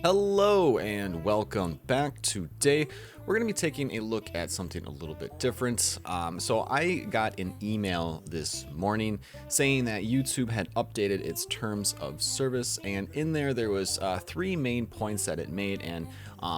Hello and welcome back. Today we're going to be taking a look at something a little bit different. So I got an email this morning saying that YouTube had updated its terms of service, and in there was three main points that it made, and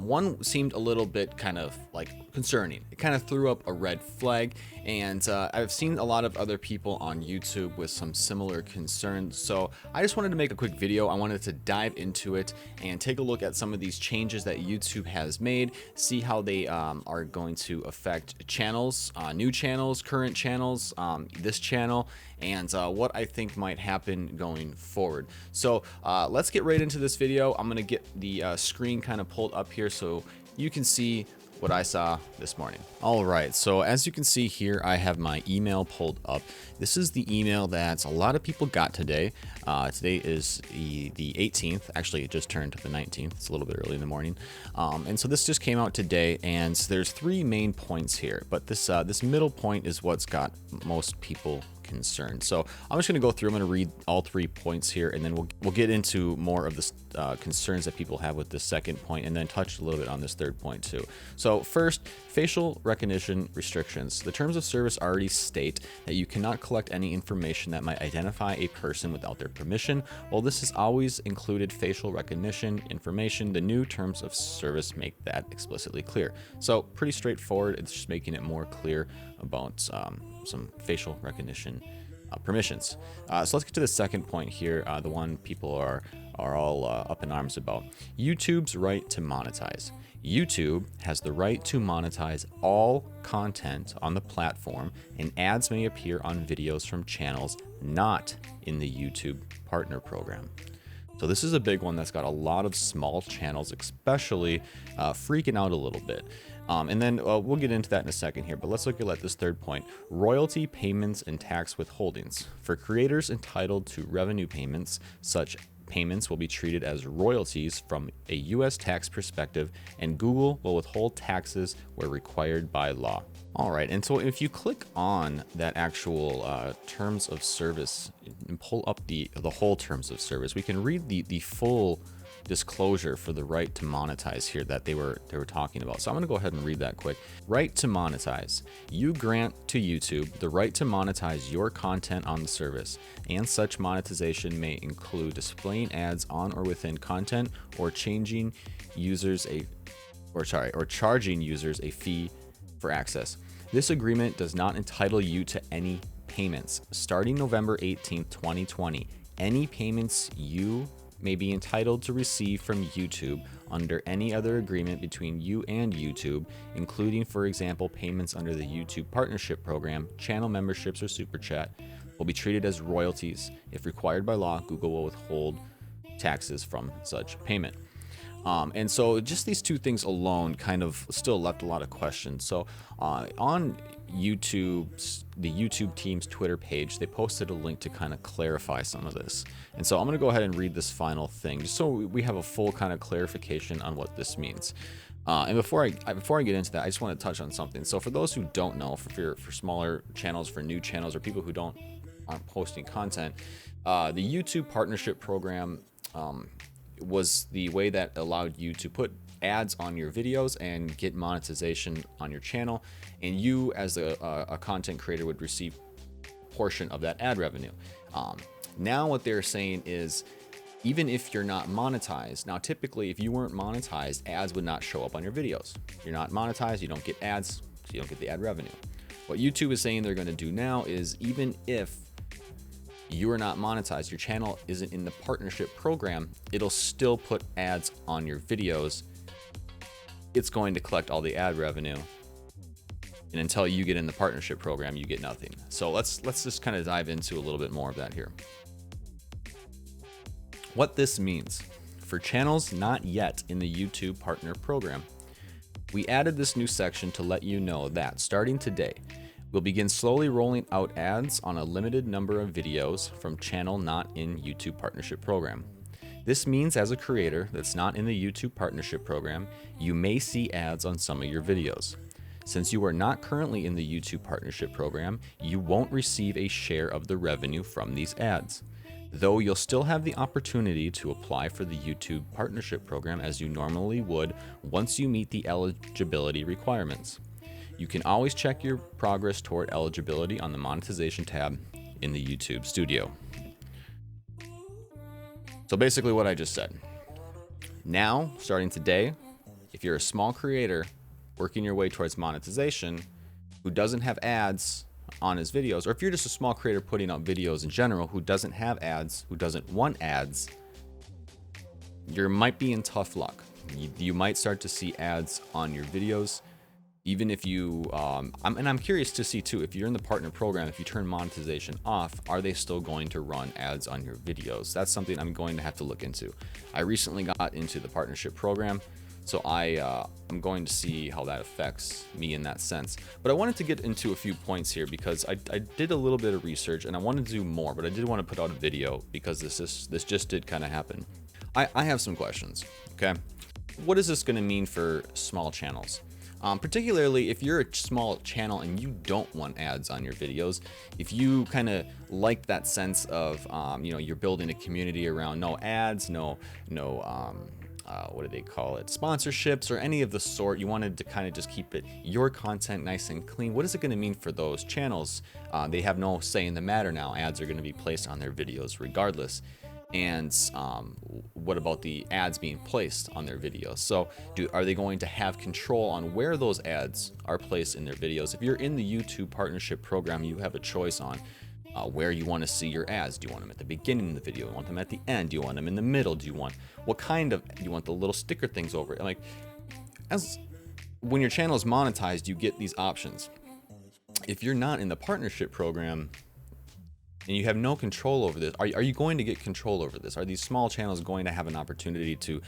one seemed a little bit kind of like concerning. It kind of threw up a red flag, and I've seen a lot of other people on YouTube with some similar concerns. So I just wanted to make a quick video. I wanted to dive into it and take a look at some of these changes that YouTube has made, see how they are going to affect channels, new channels, current channels, this channel, and what I think might happen going forward. So let's get right into this video. I'm gonna get the screen kind of pulled up here so you can see what I saw this morning. All right, so as you can see here, I have my email pulled up. This is the email that a lot of people got today. Today is the 18th. Actually, it just turned the 19th. It's a little bit early in the morning. And so this just came out today, and there's three main points here. But this middle point is what's got most people concerned. So I'm just going to go through. I'm going to read all 3 points here, and then we'll get into more of the concerns that people have with this second point, and then touch a little bit on this third point too. So first, facial recognition restrictions. The terms of service already state that you cannot collect any information that might identify a person without their permission. While this has always included facial recognition information, the new terms of service make that explicitly clear. So pretty straightforward. It's just making it more clear about some facial recognition permissions. So let's get to the second point here, the one people are all up in arms about. YouTube's right to monetize. YouTube has the right to monetize all content on the platform, and ads may appear on videos from channels not in the YouTube Partner Program. So this is a big one that's got a lot of small channels, especially freaking out a little bit. And then we'll get into that in a second here, but let's look at this third point. Royalty payments and tax withholdings. For creators entitled to revenue payments, such payments will be treated as royalties from a U.S. tax perspective, and Google will withhold taxes where required by law. All right, and so if you click on that actual terms of service and pull up the whole terms of service, we can read the full disclosure for the right to monetize here that they were talking about. So I'm going to go ahead and read that quick. Right to monetize. You grant to YouTube the right to monetize your content on the service, and such monetization may include displaying ads on or within content, or charging users a fee for access. This agreement does not entitle you to any payments. Starting November 18, 2020, any payments you may be entitled to receive from YouTube under any other agreement between you and YouTube, including, for example, payments under the YouTube Partnership Program, channel memberships, or Super Chat, will be treated as royalties. If required by law, Google will withhold taxes from such payment. And so just these two things alone kind of still left a lot of questions. So on the YouTube team's Twitter page, they posted a link to kind of clarify some of this. And so I'm going to go ahead and read this final thing just so we have a full kind of clarification on what this means. And before I get into that, I just want to touch on something. So for those who don't know, for smaller channels, for new channels, or people who aren't posting content, the YouTube Partnership Program was the way that allowed you to put ads on your videos and get monetization on your channel, and you as a content creator would receive a portion of that ad revenue. Now what they're saying is, even if you're not monetized, now typically if you weren't monetized, ads would not show up on your videos. If you're not monetized, you don't get ads, so you don't get the ad revenue. What YouTube is saying they're going to do now is, even if you are not monetized, your channel isn't in the partnership program, it'll still put ads on your videos. It's going to collect all the ad revenue, and until you get in the partnership program, you get nothing. So let's just kind of dive into a little bit more of that here. What this means for channels not yet in the YouTube Partner Program. We added this new section to let you know that starting today, we'll begin slowly rolling out ads on a limited number of videos from channel not in YouTube Partnership Program. This means as a creator that's not in the YouTube Partnership Program, you may see ads on some of your videos. Since you are not currently in the YouTube Partnership Program, you won't receive a share of the revenue from these ads. though you'll still have the opportunity to apply for the YouTube partnership program as you normally would once you meet the eligibility requirements. You can always check your progress toward eligibility on the monetization tab in the YouTube studio. So basically what I just said. Now, starting today, if you're a small creator working your way towards monetization who doesn't have ads on his videos, or if you're just a small creator putting out videos in general who doesn't have ads, who doesn't want ads, you might be in tough luck. You might start to see ads on your videos, even if you, and I'm curious to see too, if you're in the partner program, if you turn monetization off, are they still going to run ads on your videos? That's something I'm going to have to look into. I recently got into the partnership program, so I'm going to see how that affects me in that sense. But I wanted to get into a few points here because I did a little bit of research and I wanted to do more, but I did want to put out a video because this just did kind of happen. I have some questions, okay? What is this going to mean for small channels? Particularly if you're a small channel and you don't want ads on your videos, if you kind of like that sense of, you're building a community around no ads, no what do they call it, sponsorships or any of the sort, you wanted to kind of just keep your content nice and clean. What is it going to mean for those channels? They have no say in the matter now. Ads are going to be placed on their videos regardless. And what about the ads being placed on their videos? So are they going to have control on where those ads are placed in their videos? If you're in the YouTube partnership program, you have a choice on where you want to see your ads. Do you want them at the beginning of the video? Do you want them at the end? Do you want them in the middle? Do you want the little sticker things over it? Like, when your channel is monetized, you get these options. If you're not in the partnership program and you have no control over this, are you going to get control over this? Are these small channels going to have an opportunity to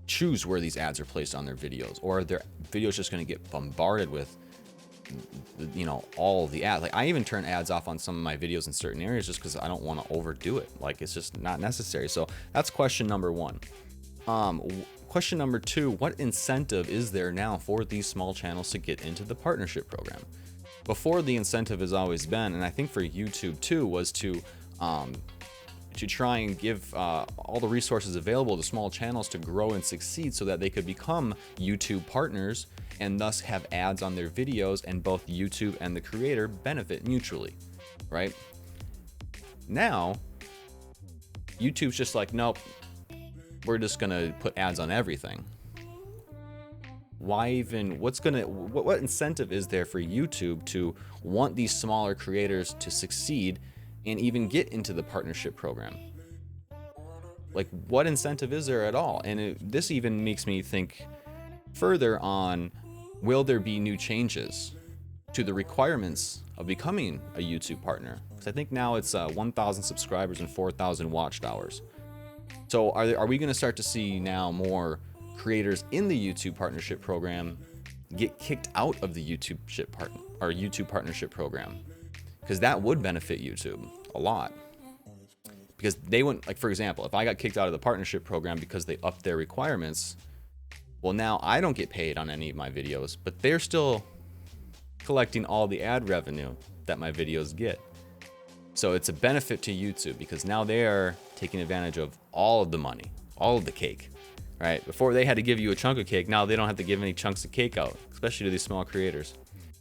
choose where these ads are placed on their videos? Or are their videos just going to get bombarded with all of the ads? Like, I even turn ads off on some of my videos in certain areas just because I don't want to overdo it. Like, it's just not necessary. So that's question number one. Question number two, what incentive is there now for these small channels to get into the partnership program? Before, the incentive has always been, and I think for YouTube too, was to try and give all the resources available to small channels to grow and succeed so that they could become YouTube partners and thus have ads on their videos, and both YouTube and the creator benefit mutually, right? Now, YouTube's just like, nope, we're just gonna put ads on everything. Why even, what incentive is there for YouTube to want these smaller creators to succeed and even get into the partnership program? Like, what incentive is there at all? And this even makes me think further on, will there be new changes to the requirements of becoming a YouTube partner? Because I think now it's 1,000 subscribers and 4,000 watched hours. So are we going to start to see now more creators in the YouTube partnership program get kicked out of the YouTube partnership program? Because that would benefit YouTube a lot. Because they wouldn't, like, for example, if I got kicked out of the partnership program because they upped their requirements, well, now I don't get paid on any of my videos, but they're still collecting all the ad revenue that my videos get. So it's a benefit to YouTube because now they are taking advantage of all of the money, all of the cake, right? Before they had to give you a chunk of cake, now they don't have to give any chunks of cake out, especially to these small creators.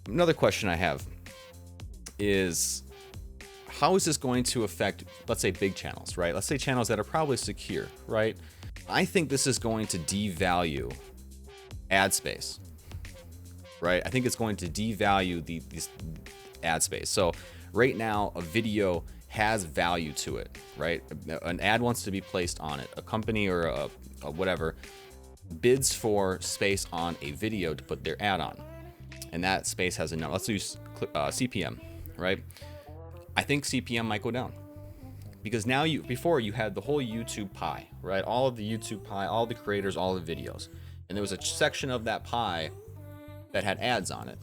Another question I have is, how is this going to affect, let's say, big channels, right? Let's say channels that are probably secure, right? I think this is going to devalue ad space, right? I think it's going to devalue these ad space. So right now, a video has value to it, right? An ad wants to be placed on it. A company or a whatever bids for space on a video to put their ad on. And that space has a number. Let's use CPM, right? I think CPM might go down. Because now before you had the whole YouTube pie, right? All of the YouTube pie, all the creators, all the videos. And there was a section of that pie that had ads on it.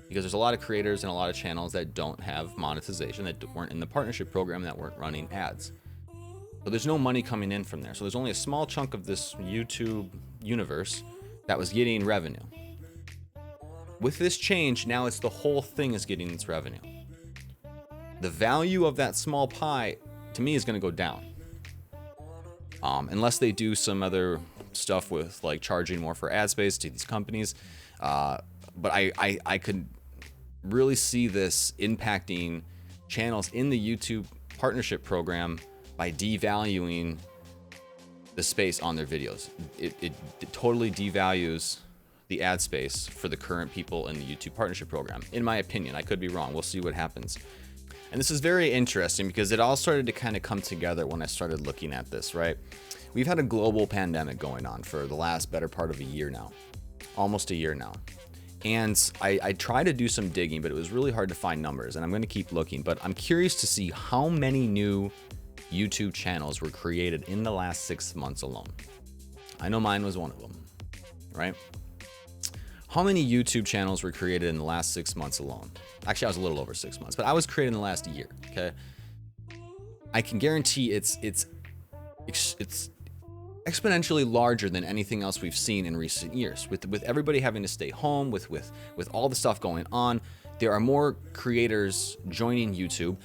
Because there's a lot of creators and a lot of channels that don't have monetization, that weren't in the partnership program, that weren't running ads. So there's no money coming in from there. So there's only a small chunk of this YouTube universe that was getting revenue. With this change, now it's the whole thing is getting its revenue. The value of that small pie, to me, is going to go down. unless they do some other stuff with like charging more for ad space to these companies. But I could really see this impacting channels in the YouTube partnership program by devaluing the space on their videos. It totally devalues the ad space for the current people in the YouTube partnership program, in my opinion. I could be wrong. We'll see what happens. And this is very interesting because it all started to kind of come together when I started looking at this, right? We've had a global pandemic going on for the last better part of a year now, almost a year now. And I tried to do some digging, but it was really hard to find numbers, and I'm going to keep looking. But I'm curious to see how many new YouTube channels were created in the last 6 months alone. I know mine was one of them, right? How many YouTube channels were created in the last 6 months alone? Actually, I was a little over 6 months, but I was created in the last year, okay? I can guarantee it's exponentially larger than anything else we've seen in recent years. With everybody having to stay home, with all the stuff going on, there are more creators joining YouTube.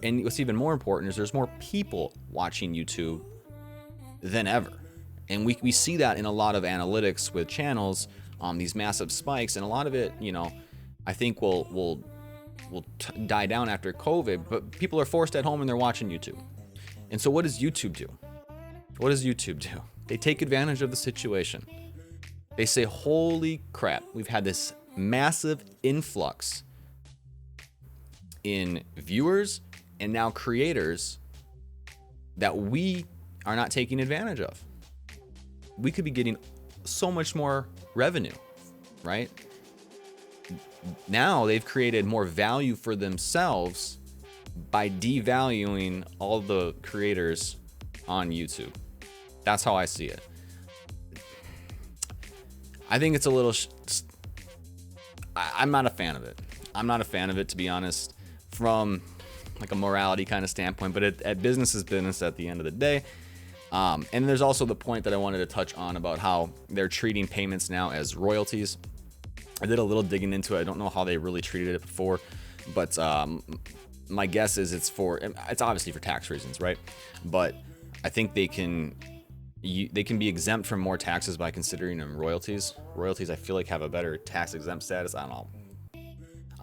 And what's even more important is there's more people watching YouTube than ever. And we see that in a lot of analytics with channels, these massive spikes, and a lot of it, I think will die down after COVID, but people are forced at home and they're watching YouTube. And so what does YouTube do? What does YouTube do? They take advantage of the situation. They say, holy crap, we've had this massive influx in viewers and now creators that we are not taking advantage of. We could be getting so much more revenue, right? Now they've created more value for themselves by devaluing all the creators on YouTube. That's how I see it. I think it's a little I'm not a fan of it. I'm not a fan of it, to be honest, from like a morality kind of standpoint, but at business is business at the end of the day. And there's also the point that I wanted to touch on about how they're treating payments now as royalties. I did a little digging into it. I don't know how they really treated it before, but my guess is it's obviously for tax reasons, right? But I think they can be exempt from more taxes by considering them royalties. Royalties, I feel like, have a better tax exempt status. I don't know.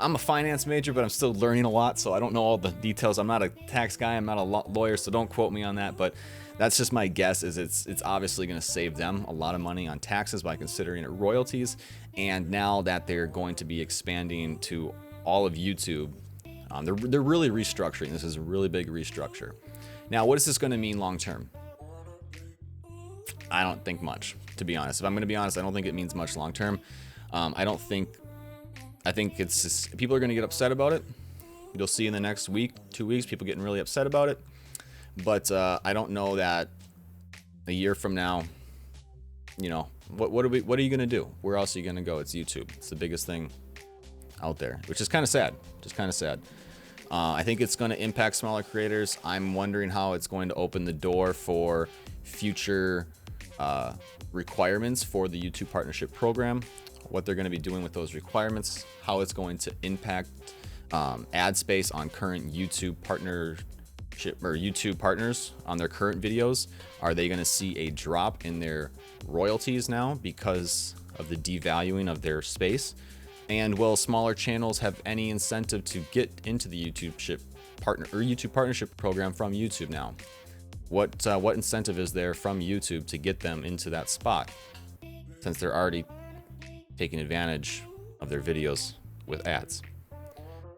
I'm a finance major, but I'm still learning a lot, so I don't know all the details. I'm not a tax guy. I'm not a lawyer, so don't quote me on that. But that's just my guess. Is it's obviously going to save them a lot of money on taxes by considering it royalties. And now that they're going to be expanding to all of YouTube, they're really restructuring. This is a really big restructure. Now, what is this going to mean long term? I don't think much, to be honest. If I'm going to be honest, I don't think it means much long term. I think it's just, people are going to get upset about it. You'll see in the next week, 2 weeks, people getting really upset about it. But I don't know that a year from now, what are you going to do? Where else are you going to go? It's YouTube. It's the biggest thing out there, which is kind of sad. I think it's going to impact smaller creators. I'm wondering how it's going to open the door for future requirements for the YouTube partnership program, what they're going to be doing with those requirements, how it's going to impact ad space on current YouTube partnership or YouTube partners on their current videos. Are they going to see a drop in their royalties now because of the devaluing of their space? And will smaller channels have any incentive to get into the YouTube partnership program from YouTube now? What incentive is there from YouTube to get them into that spot, since they're already taking advantage of their videos with ads?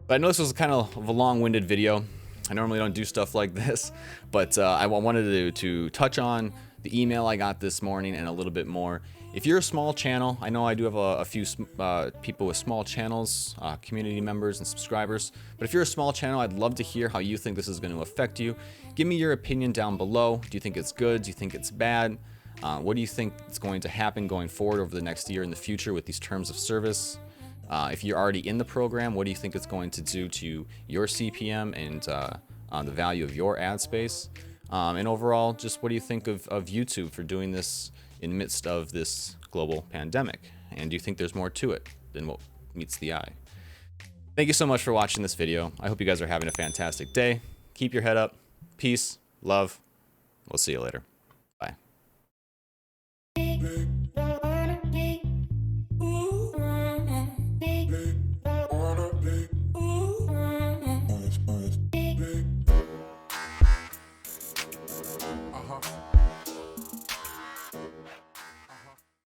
But I know this was kind of a long-winded video. I normally don't do stuff like this, but I wanted to touch on the email I got this morning and a little bit more. If you're a small channel, I know I do have a few people with small channels, community members and subscribers, but if you're a small channel, I'd love to hear how you think this is going to affect you. Give me your opinion down below. Do you think it's good? Do you think it's bad? What do you think is going to happen going forward over the next year in the future with these terms of service? If you're already in the program, what do you think it's going to do to your CPM and the value of your ad space? And overall, just what do you think of YouTube for doing this in the midst of this global pandemic? And do you think there's more to it than what meets the eye? Thank you so much for watching this video. I hope you guys are having a fantastic day. Keep your head up. Peace, love. We'll see you later.